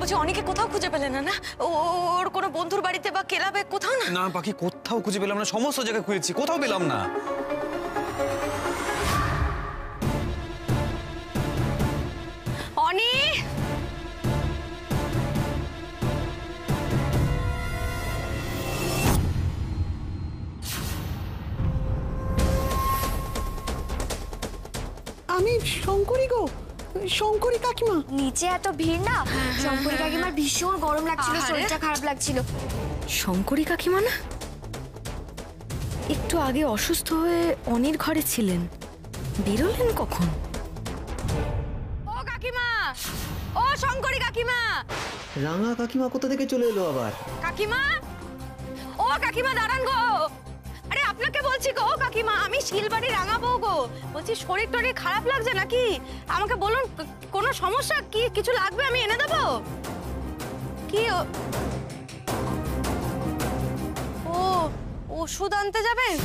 বলছি অনেকে কোথাও খুঁজে পেলেন না? না ওর কোনো বন্ধুর বাড়িতে বা ক্লাবে কোথাও না? না পাখি, কোথাও খুঁজে পেলাম না, সমস্ত জায়গায় খুঁজেছি, কোথাও পেলাম না। অনি, আমি শঙ্করী গো, শঙ্করী কাকিমা। নিচে এত ভিড় না, শঙ্করী কাকিমার ভীষণ গরম লাগছিল, শরীরটা খারাপ লাগছিল। শঙ্করী কাকিমা না? একটু আগে অসুস্থ হয়ে অনির ঘরে ছিলেন, বেরোলেন কখন? ও কাকিমা, ও শঙ্করী কাকিমা। রাঙা কাকিমা কোথা থেকে চলে এলো আবার? কাকিমা, ও কাকিমা দাঁড়ান গো। আরে আপনাকে বলছি গো কাকিমা, আমি শিলবাড়ি রাঙাবো গো। বলছি শরীর টরীর খারাপ লাগছে নাকি? আমাকে বলুন, কোনো সমস্যা কি, কিছু লাগবে আমি এনে দেবো। কি ও ওষুধ আনতে যাবেন?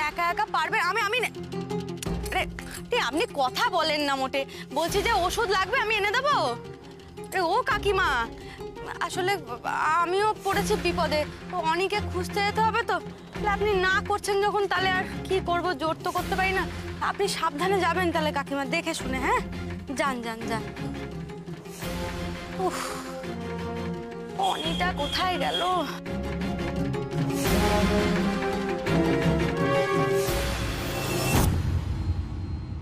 একা একা পারবেন? আমি আরে আপনি কথা বলেন না মোটে। বলছি যে ওষুধ লাগবে, আমি এনে দেবো। ও কাকিমা, আসলে আমিও পড়েছি বিপদে, অনেকে খুঁজতে যেতে হবে তো। আপনি না করছেন যখন, তাহলে আর কি করব, জোর তো করতে পারি না। আপনি সাবধানে যাবেন তাহলে কাকিমা, দেখে শুনে। হ্যাঁ, যান যান যান। উফ, অনিটা কোথায় গেল?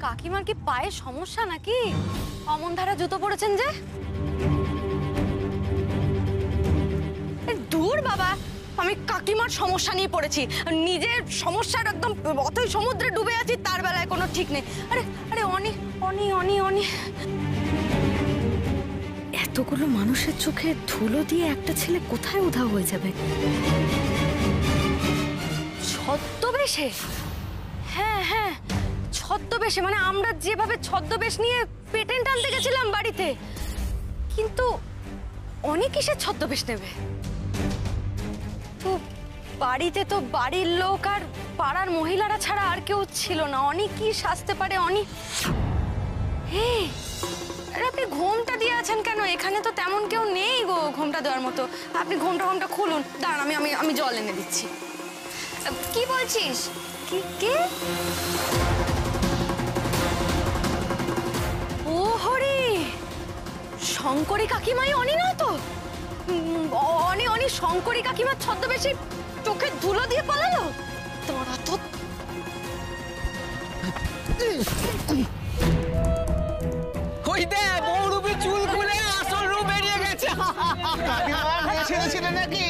কাকিমার কি পায়ে সমস্যা নাকি? অমন ধারা জুতো পরেছেন যে? দূর বাবা, আমি কাকিমার সমস্যা নিয়ে পড়েছি, নিজের সমস্যার একদম অথই সমুদ্রে ডুবে আছি, তার বেলায় কোনো ঠিক নেই। আরে আরে অনি অনি অনি অনি, এতগুলো মানুষের চোখে ধুলো দিয়ে একটা ছেলে কোথায় উধাও হয়ে যাবে? ছদ্মবেশে? হ্যাঁ হ্যাঁ, ছদ্মবেশে। মানে আমরা যেভাবে ছদ্মবেশ নিয়ে পেটেন্ট আনতে গেছিলাম বাড়িতে, কিন্তু অনেক কিসের ছদ্মবেশ নেবে? তো বাড়িতে তো বাড়ির লোক আর পাড়ার মহিলারা ছাড়া আর কেউ ছিল না। অনেক কি সাজতে পারে অনি? হে, আরে আপনি ঘোমটা দিয়ে আছেন কেন? এখানে তো তেমন কেউ নেই গো ঘোমটা দেওয়ার মতো। আপনি ঘোমটা খুলুন, দাঁড়ান, আমি আমি আমি জল এনে দিচ্ছি। কি বলছিস? কি কে? ও হরি, শঙ্করী কাকিমাই অনি নয় তো? অনি অনি শঙ্করী কাকিমার ছদ্মবেশে চোখে ধুলো দিয়ে পালালো। তোরা তো ওই দে, বহুরূপী চুল খুলে আসল রূপ বেরিয়ে গেছে। কাকিমা মেয়ে ছেড়েছিলেন নাকি?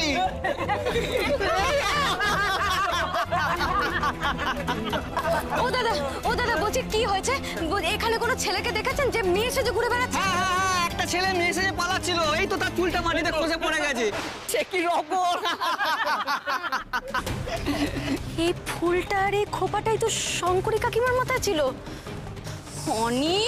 ও দাদা, ও দাদা, বলছি কি হয়েছে? এখানে কোনো ছেলেকে দেখেছেন যে মেয়ে সেজে ঘুরে বেড়াচ্ছে? হ্যাঁ, একটা ছেলে মেয়ে সেজে পালাচ্ছিল, এই তো তার চুলটা মাটিতে খসে পড়ে গেছে। সে কি রকম! এই ফুলটা আর এই খোপাটাই তো শঙ্করী কাকিমার মাথায় ছিল। অনি,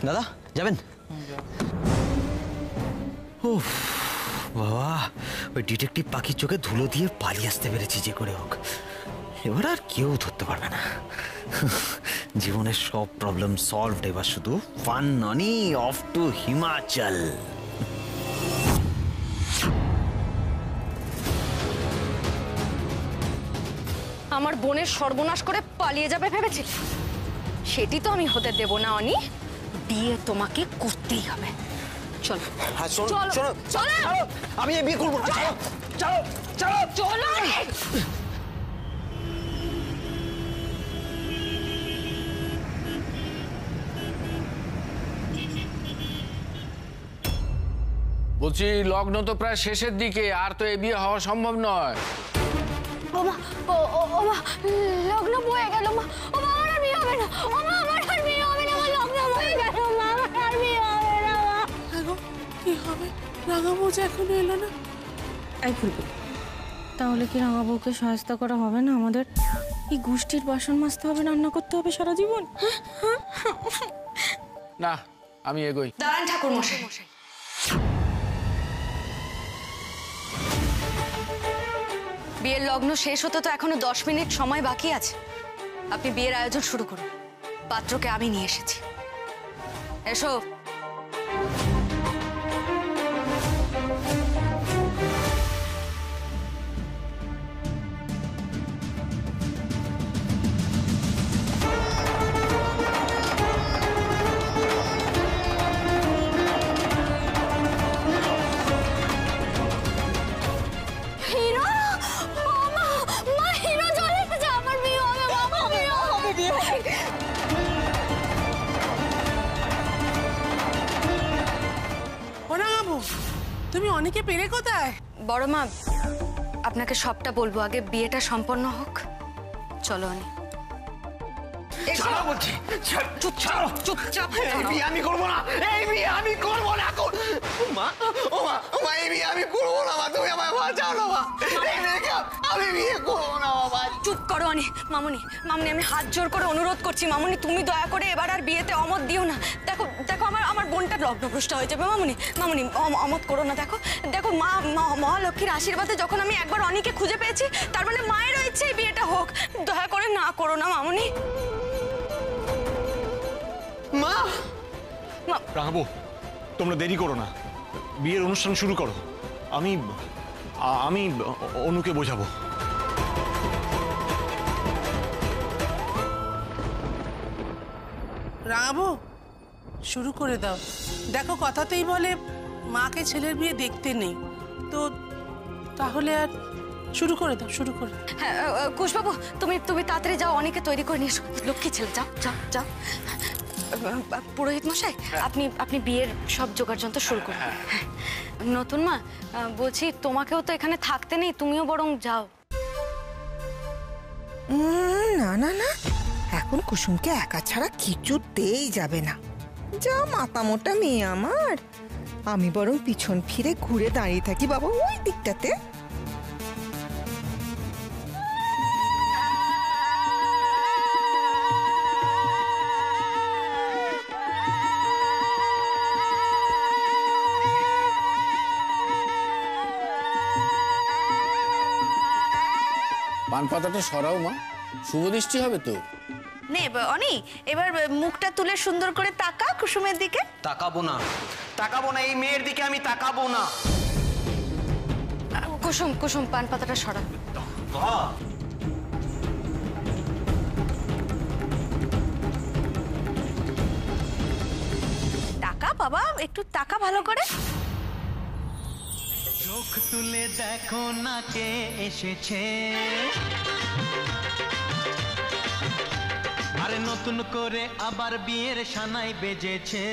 দাদা যাবেন? উফ বাবা, ওই ডিটেকটিভ পাখির চোখে ধুলো দিয়ে পালিয়ে আসতে পেরেছি যে করে হোক। এবার আর কেউ ধরতে পারবে না। জীবনের সব প্রবলেম সলভড। এবার শুধু fun Noni, of two Himachal. আমার বোনের সর্বনাশ করে পালিয়ে যাবে ভেবেছিলে? সেটি তো আমি হতে দেব না অনি। বিয়ে তোমাকে করতেই হবে। চলো চলো চলো, আমি বিয়ে করবো। চলো চলো চলো। বলছি লগ্ন তো প্রায় শেষের দিকে, আর তো এ বিয়ে হওয়া সম্ভব নয়। ওমা, ওমা, লগ্ন বয়ে গেল মা। ওমা, আমার আর বিয়ে হবে না। ওমা, আমার আর বিয়ে হবে না। আমার লগ্ন বয়ে গেল মা, আমার আর বিয়ে হবে না মা। কি হবে? রাঙাবো যে এখনো এলো না। এই ফুলবো, তাহলে কি রাঙাবুকে সাহায্য করা হবে না? আমাদের এই গোষ্ঠীর বাসন মাজতে হবে, রান্না করতে হবে সারা জীবন। না, আমি এগোই। দাঁড়ান ঠাকুর মশাই, বিয়ের লগ্ন শেষ হতে তো এখনো 10 মিনিট সময় বাকি আছে। আপনি বিয়ের আয়োজন শুরু করুন। পাত্রকে আমি নিয়ে এসেছি। এসো। হিরো মা মা হিরো চলে এসেছে আমার বিয়ে হবে বাবা বিয়ে হবে বিয়ে হবে ওনা বাবু তুমি অনেকে পেরে কোথায়? বড় মা, আপনাকে সবটা বলবো, আগে বিয়েটা সম্পন্ন হোক। চলো অনি। ছাড়ো বলছি, চুপচাপ। এই বিয়ে আমি করবো না, এই বিয়ে আমি করবো না। মা ও মা ও মা, এই বিয়ে আমি করবো না। মা তুমি আমায় বাঁচাও না মা, এই মেয়েকে আমি বিয়ে করবো না বাবা। চুপ করো অনি। মামুনি, মামুনি, আমি হাত জোর করে অনুরোধ করছি মামুনি, তুমি দয়া করে এবার আর বিয়েতে অমত দিও না। দেখো দেখো, আমার বোনটা লগ্নভ্রষ্ট হয়ে যাবে। মামুনি, মামুনি, অমত করো না। দেখো দেখো, মহালক্ষ্মীর আশীর্বাদে যখন আমি একবার অনিকে খুঁজে পেয়েছি, তার মানে মায়েরও ইচ্ছে এই বিয়েটা হোক। দয়া করে না করো না মামুনি। মা রাঙাবো, তোমরা দেরি করো না, বিয়ের অনুষ্ঠান শুরু করো। আমি অনুকে বোঝাবো। রাঙাবো শুরু করে দাও। দেখো কথাতেই বলে মাকে ছেলের বিয়ে দেখতে নেই, তো তাহলে আর শুরু করে দাও, শুরু করে দাও। হ্যাঁ কুশবাবু, তুমি তাড়াতাড়ি যাও, অনেকে তৈরি করে নিয়ে এসো। লক্ষ্মী ছেলে, যাও যাও যাও। পুরোহিত মশাই, আপনি বিয়ের সব জোগাড় যন্ত্র শুরু করুন। হ্যাঁ। নতুন মা, বলছি তোমাকেও তো এখানে থাকতে নেই, তুমিও বরং যাও। না না না, এখন কুসুমকে একা ছাড়া কিছুতেই যাবে না। যা মাথা মোটা মেয়ে আমার, আমি বরং পিছন ফিরে ঘুরে দাঁড়িয়ে থাকি বাবা ওই দিকটাতে। পান পাতাটা সরাও মা, শুভ দৃষ্টি হবে তো। নে অনি, এবার মুখটা তুলে সুন্দর করে তাকা কুসুমের দিকে। তাকাবো না, তাকাবো না, এই মেয়ের দিকে আমি তাকাবো না। কুসুম কুসুম, পান পাতাটা সরা। তাকা বাবা, একটু তাকা ভালো করে। চোখ তুলে দেখো না কে এসেছে, আরে নতুন করে আবার বিয়ের সানাই বেজেছে।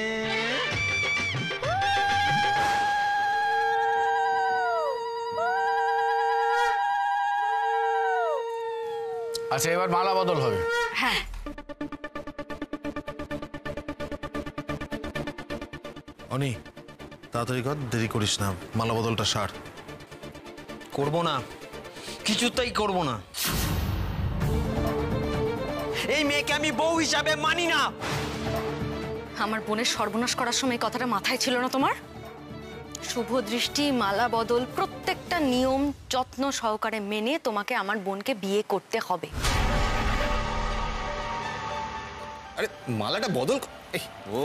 আচ্ছা, এবার মালা বদল হবে। হ্যাঁ। অনি তাড়াতাড়ি কর, দেরি করিস না, মালা বদলটা সার। করবো না, কিছুতেই করবো না। এই মেয়েকে আমি বউ হিসাবে মানি না। আমার বোনের সর্বনাশ করার সময় কথাটা মাথায় ছিল না তোমার? শুভ দৃষ্টি, মালা বদল, প্রত্যেকটা নিয়ম যত্ন সহকারে মেনে তোমাকে আমার বোনকে বিয়ে করতে হবে। আরে মালাটা বদল, ও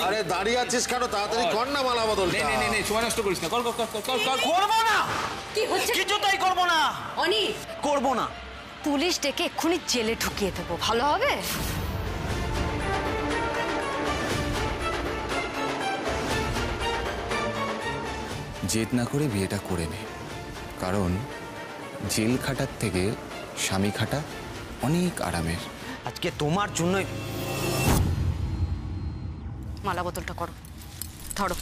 আরে দাঁড়িয়ে আছিস কেন? তাড়াতাড়ি কর না মালা বদল। নে সময় নষ্ট করিস না, কর। করবো না, কি হচ্ছে? কিছুতেই করবো না। অনি, করবো না। পুলিশ ডেকে এক্ষুনি জেলে ঢুকিয়ে দেবো, ভালো হবে? জেদ না করে বিয়েটা করে নে, কারণ জেল খাটার থেকে স্বামী খাটা অনেক আরামের। আজকে তোমার জন্যই। মালা বদলটা করো, ধরো।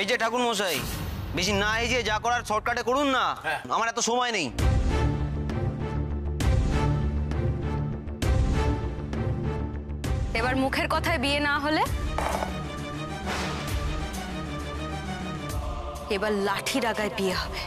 এই যে ঠাকুর মশাই, বেশি না এই যে যা করার শর্টকাটে করুন না, আমার এত সময় নেই। এবার মুখের কথায় বিয়ে না হলে এবার লাঠির আগায় বিয়ে হবে।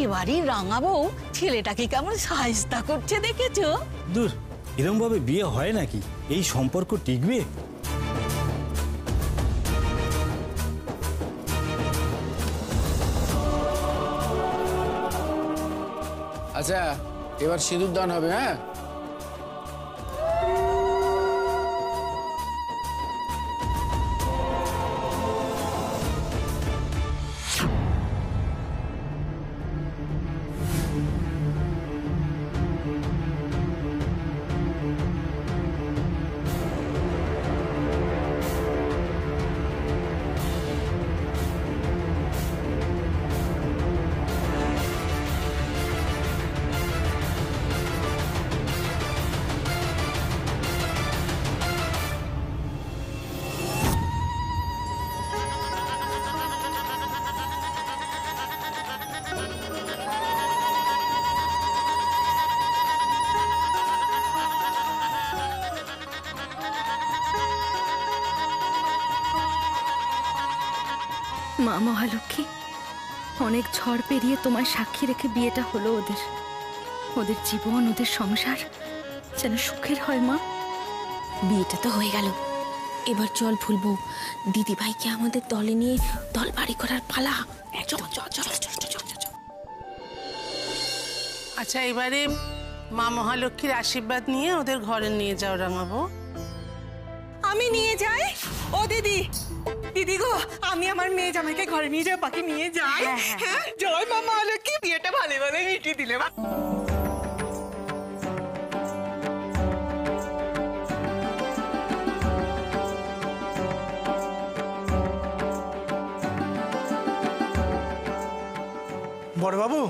এবারই রাঙা বউ ছেলেটাকে কেমন সাহায্য করছে দেখেছো? দূর, এরকম ভাবে বিয়ে হয় নাকি? এই সম্পর্ক টিকবে? আচ্ছা, এবার সিঁদুর দান হবে। হ্যাঁ, মা মহালক্ষ্মী, অনেক ঝড় পেরিয়ে তোমার সাক্ষী রেখে বিয়েটা হলো ওদের। ওদের জীবন, ওদের সংসার যেন সুখের হয়। মা, বিয়েটা তো হয়ে গেল, এবার চল ফুলবো, দিদি ভাইকে আমাদের দলে নিয়ে দল বাড়ি করার পালা। চল চল চল চল চল চল। আচ্ছা, এবারে মা মহালক্ষ্মীর আশীর্বাদ নিয়ে ওদের ঘরে নিয়ে যাও রাঙাবো। আমি নিয়ে যাই? ও দিদি, দিদি গো, আমি আমার মেয়ে জামাইকে ঘরে নিয়ে যাও, বাকি নিয়ে যাই। হ্যাঁ, জয় মা মহালক্ষ্মী, বিয়েটা ভালো ভালো মিটিয়ে দিলে। বড়বাবু,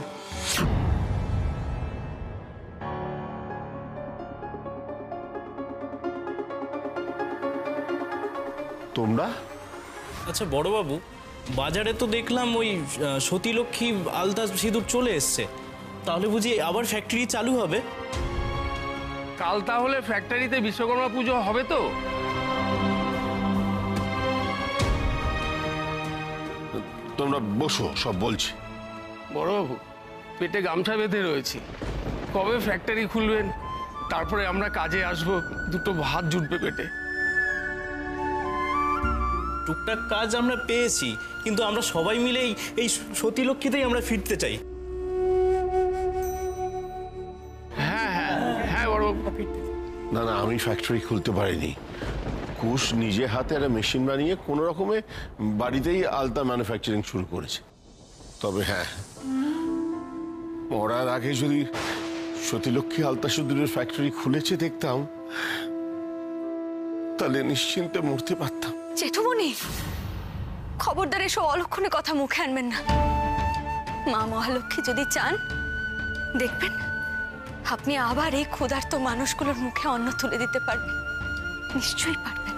তোমরা? আচ্ছা বড়বাবু, বাজারে তো দেখলাম ওই সতীলক্ষ্মী আলতা সিঁদুর চলে এসছে, তাহলে বুঝি আবার ফ্যাক্টরি চালু হবে? কাল তাহলে ফ্যাক্টরিতে বিশ্বকর্মা পুজো হবে তো? তোমরা বসো, সব বলছি। বড়বাবু, পেটে গামছা বেঁধে রয়েছি, কবে ফ্যাক্টরি খুলবেন? তারপরে আমরা কাজে আসবো, দুটো ভাত জুটবে পেটে। টুকটাক কাজ আমরা পেয়েছি, কিন্তু আমরা সবাই মিলেই এই সতীলক্ষ্মীতেই আমরা ফিরতে চাই। হ্যাঁ হ্যাঁ হ্যাঁ বড়বাবু। না না, আমি ফ্যাক্টরি খুলতে পারিনি। কুশ নিজে হাতে একটা মেশিন বানিয়ে কোনো রকমে বাড়িতেই আলতা ম্যানুফ্যাকচারিং শুরু করেছে। তবে হ্যাঁ, মরার আগে যদি সতীলক্ষ্মী আলতা সিঁদুরের ফ্যাক্টরি খুলেছে দেখতাম, তাহলে নিশ্চিন্তে মরতে পারতাম। জেঠুমণি, খবরদার এসব অলক্ষণে কথা মুখে আনবেন না। মা মহালক্ষ্মী যদি চান, দেখবেন আপনি আবার এই ক্ষুধার্ত মানুষগুলোর মুখে অন্ন তুলে দিতে পারবেন। নিশ্চয়ই পারবেন।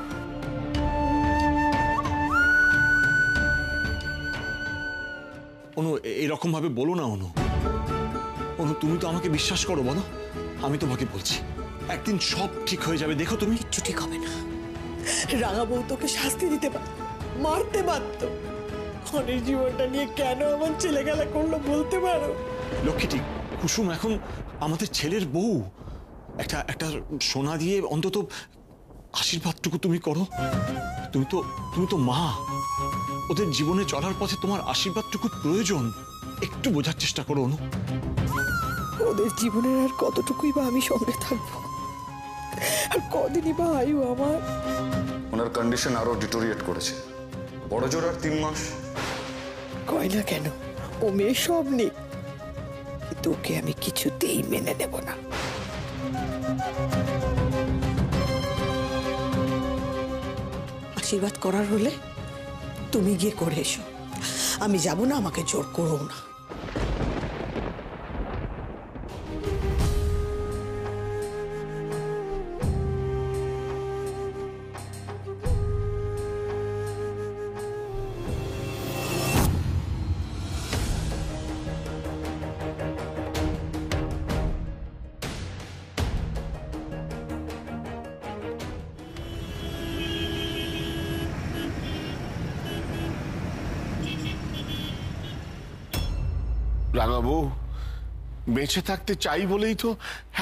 অনু, এরকম ভাবে বলো না। অনু, অনু, তুমি তো আমাকে বিশ্বাস করো, বলো। আমি তোমাকে বলছি, একদিন সব ঠিক হয়ে যাবে, দেখো তুমি। কিচ্ছু ঠিক হবে না। রাঙা বউ তোকে শাস্তি দিতে পারত, মারতে পারত। অনেক জীবনটা নিয়ে কেন আমার ছেলে খেলা করলো বলতে পারো? লক্ষ্মীটি, কুসুম এখন আমাদের ছেলের বউ। একটা সোনা দিয়ে অন্তত আশীর্বাদটুকু তুমি করো। তুমি তো মা, ওদের জীবনে চলার পথে তোমার আশীর্বাদটুকু প্রয়োজন। একটু বোঝার চেষ্টা করো অনু। ওদের জীবনের আর কতটুকুই বা আমি সঙ্গে থাকবো, আর কদিনই বা আয়ু আমার। ওনার কন্ডিশন আরো ডিটোরিয়েট করেছে, বড় জোর আর 3 মাস। কয় না কেন, ও মেয়ে সব নেই, কিন্তু ওকে আমি কিছুতেই মেনে নেব না। আশীর্বাদ করার হলে তুমি গিয়ে করে এসো, আমি যাব না, আমাকে জোর করো না। রাঙাবো বেঁচে থাকতে চাই বলেই তো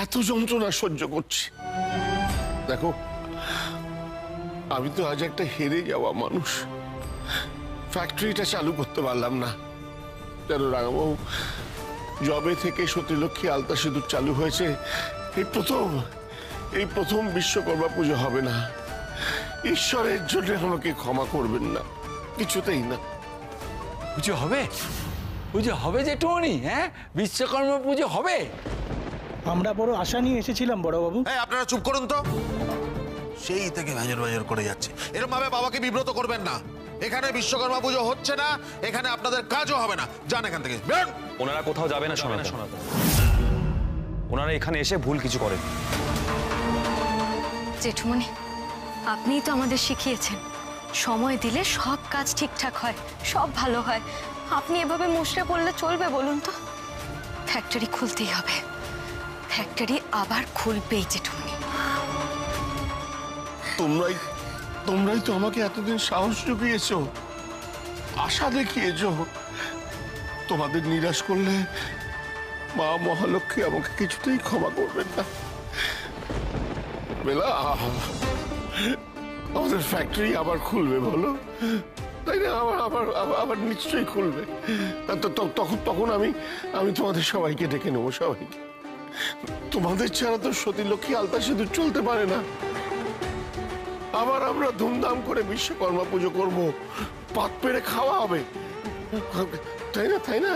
এত যন্ত্রণা সহ্য করছি। দেখো, আমি তো আজ একটা হেরে যাওয়া মানুষ। ফ্যাক্টরিটা চালু করতে পারলাম না। কেন রাঙাবাবু, জবে থেকে সতীলক্ষ্মী আলতা সিঁদুর চালু হয়েছে, এই প্রথম বিশ্বকর্মা পুজো হবে না। ঈশ্বরের জন্য আমাকে ক্ষমা করবেন না, কিছুতেই না। পুজো হবে? পুজো হবে যে টনি? হ্যাঁ, বিশ্বকর্মা পুজো হবে। আমরা বড় আশা নিয়ে এসেছিলাম বড়বাবু। আপনারা চুপ করুন তো। সেই থেকে ভেজর করে যাচ্ছে। এরকম ভাবে বাবাকে বিব্রত করবেন না। এখানে বিশ্বকর্মা পুজো হচ্ছে না, এখানে আপনাদের কাজও হবে না। যান এখান থেকে। ওনারা কোথাও যাবে না সনাতন। ওনারা এখানে এসে ভুল কিছু করেন। জেঠুমনি, আপনিই তো আমাদের শিখিয়েছেন সময় দিলে সব কাজ ঠিকঠাক হয়, সব ভালো হয়। আপনি এভাবে মুষড়ে পড়লে চলবে বলুন তো? ফ্যাক্টরি খুলতেই হবে, ফ্যাক্টরি আবার খুলবেই জেঠুমনি। তোমরাই তো আমাকে এতদিন সাহস জুগিয়েছো, আশা দেখিয়েছো। তোমাদের নিরাশ করলে মা মহালক্ষ্মী আমাকে কিছুতেই ক্ষমা করবেন না। বেলা, আমাদের ফ্যাক্টরি আবার খুলবে বলো? তাই না? আবার নিশ্চয়ই খুলবে। তখন আমি তোমাদের সবাইকে ডেকে নেবো, সবাইকে। তোমাদের ছাড়া তো সতীলক্ষ্মী আলতা সিঁদুর চলতে পারে না। আবার আমরা ধুমধাম করে বিশ্বকর্মা পুজো করব, পাত পেড়ে খাওয়া হবে, তাই না?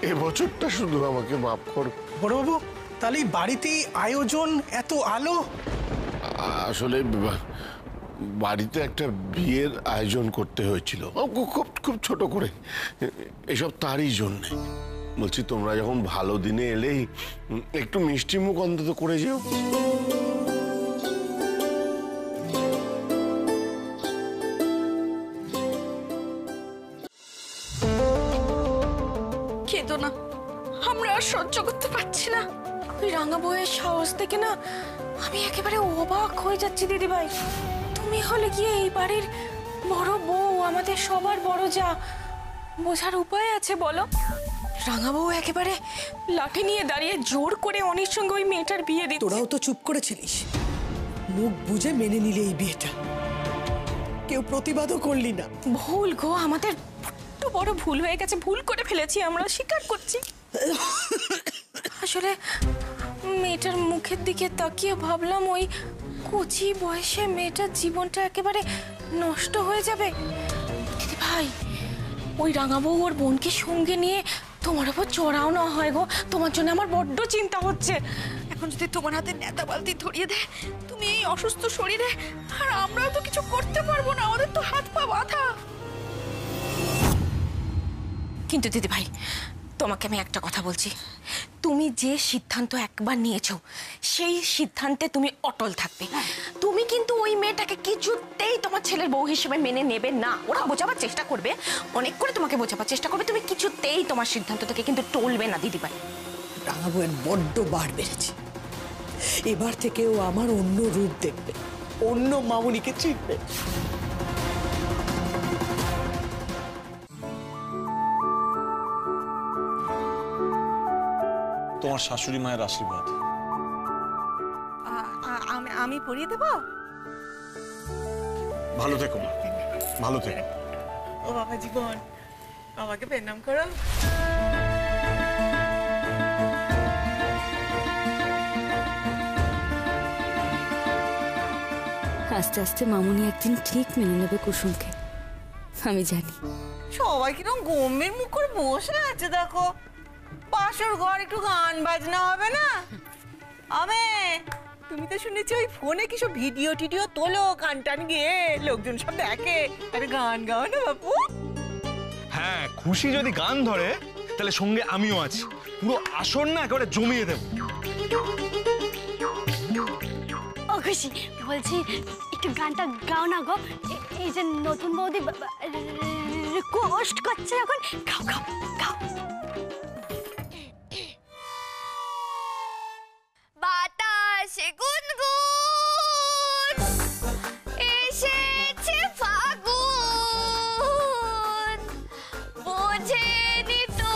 এবছরটা শুধু আমাকে মাফ করো বড়বাবু। তাহলে বাড়িতেই আয়োজন, এত আলো? আসলে বাড়িতে একটা বিয়ের আয়োজন করতে হয়েছিল, খুব ছোট করে। এসব তারই জন্যে বলছি, তোমরা যখন ভালো দিনে এলেই একটু মিষ্টি মুখ অন্তত করে যেও। কেঁদো না, আমরা আর সহ্য করতে পারছি না। ওই রাঙা বউয়ের সাহস থেকে না আমি একেবারে অবাক হয়ে যাচ্ছি দিদিভাই। তুমি হলে গিয়ে এই বাড়ির বড় বউ, আমাদের সবার বড় যা, বোঝার উপায় আছে বলো? রাঙা বউ একেবারে লাঠি নিয়ে দাঁড়িয়ে জোর করে অনির সঙ্গে ওই মেয়েটার বিয়ে দিচ্ছে। তোরাও তো চুপ করেছিলিস, মুখ বুঝে মেনে নিলে এই বিয়েটা, কেউ প্রতিবাদও করলি না। ভুল গো, আমাদের বড় ভুল হয়ে গেছে, ভুল করে ফেলেছি, আমরা স্বীকার করছি। আসলে মেয়েটার মুখের দিকে তাকিয়ে ভাবলাম ওই কচি বয়সে মেয়েটার জীবনটা একেবারে নষ্ট হয়ে যাবে। দিদি ভাই, ওই রাঙাবউ ওর বোনকে সঙ্গে নিয়ে তোমার ওপর চড়াও না হয় গো। তোমার জন্য আমার বড্ড চিন্তা হচ্ছে। এখন যদি তোমার হাতে নেতা বালতি ধরিয়ে দেয় তুমি এই অসুস্থ শরীরে, আর আমরাও তো কিছু করতে পারবো না, আমাদের তো হাত পা বাঁধা। কিন্তু দিদি ভাই, তোমাকে আমি একটা কথা বলছি, তুমি যে সিদ্ধান্ত একবার নিয়েছো সেই সিদ্ধান্তে তুমি অটল থাকবে। তুমি কিন্তু ওই মেয়েটাকে কিছুতেই তোমার ছেলের বউ হিসেবে মেনে নেবে না। ওরা বোঝাবার চেষ্টা করবে, অনেক করে তোমাকে বোঝাবার চেষ্টা করবে, তুমি কিছুতেই তোমার সিদ্ধান্ত থেকে কিন্তু টলবে না দিদি ভাই। রাঙা বউয়ের বড্ড বার বেড়েছে, এবার থেকে ও আমার অন্য রূপ দেখবে, অন্য মামুনিকে চিনবে। তোমার শাশুড়ি মায়ের আশীর্বাদ। আমি পরিয়ে দেব। ভালো থেকো, ভালো থেকো। ও বাবা জীবন, আমাকে প্রণাম করো। আস্তে আস্তে মামুনি একদিন ঠিক মেনে নেবে কুসুমকে, আমি জানি। সবাই কিরকম গম্ভীর মুখ করে বসে আছে দেখো। বাসর ঘর একটু গান বাজনা হবে না? তুমি তো শুনেছি ওই ফোনে কিছু ভিডিও টিডিও তোলো, গান টান গিয়ে লোকজন সব দেখে, আরে গান গাও না বাপু। হ্যাঁ, খুশি যদি গান ধরে তাহলে সঙ্গে আমিও আছি, পুরো আসর না একেবারে জমিয়ে দেব। ও খুশি, বলছি একটু গানটা গাও না গো। এই যে নতুন বৌদি রিকোয়েস্ট করছে এখন, গাও গাও গাও। বাতাসে গুনগুন এসেছে ফাগুন, বোঝেনি তো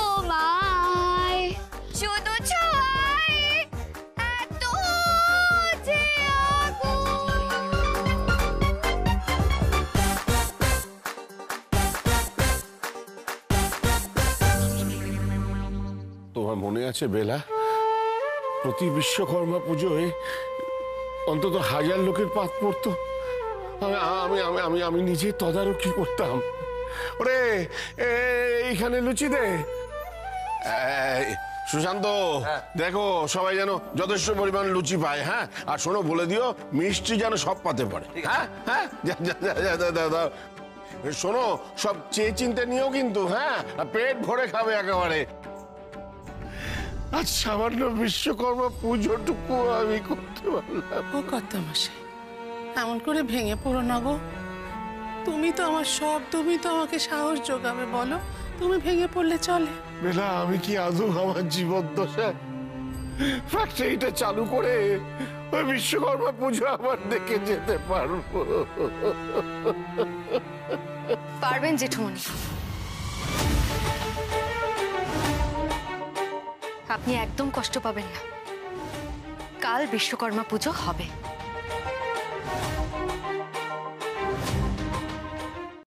তোমার মনে আছে বেলা, প্রতি বিশ্বকর্মা পুজোয় অন্তত 1000 লোকের পাত পড়তো। আমি আমি আমি আমি নিজে তদারকি করতাম। ওরে এইখানে লুচি দে। সুশান্ত, দেখো সবাই যেন যথেষ্ট পরিমাণ লুচি পায়। হ্যাঁ, আর শোনো, বলে দিও মিষ্টি যেন সব পাতে পড়ে। হ্যাঁ হ্যাঁ, দাও। শোনো, সব চেয়ে চিন্তে নিও কিন্তু। হ্যাঁ, পেট ভরে খাবে একেবারে। আজ সামান্য বিশ্বকর্মা পুজোটুকু আমি করতে পারলাম। ও কর্তামশাই, এমন করে ভেঙে পড়ো না গো। তুমি তো আমার সব, তুমি তো আমাকে সাহস যোগাবে। বলো, তুমি ভেঙে পড়লে চলে? বেলা, আমি কি আদৌ আমার জীবদ্দশায় ফ্যাক্টরিটা চালু করে ওই বিশ্বকর্মা পুজো আবার দেখে যেতে পারবো? পারবেন জেঠুমনি, আপনি একদম কষ্ট পাবেন না। কাল বিশ্বকর্মা পুজো হবে।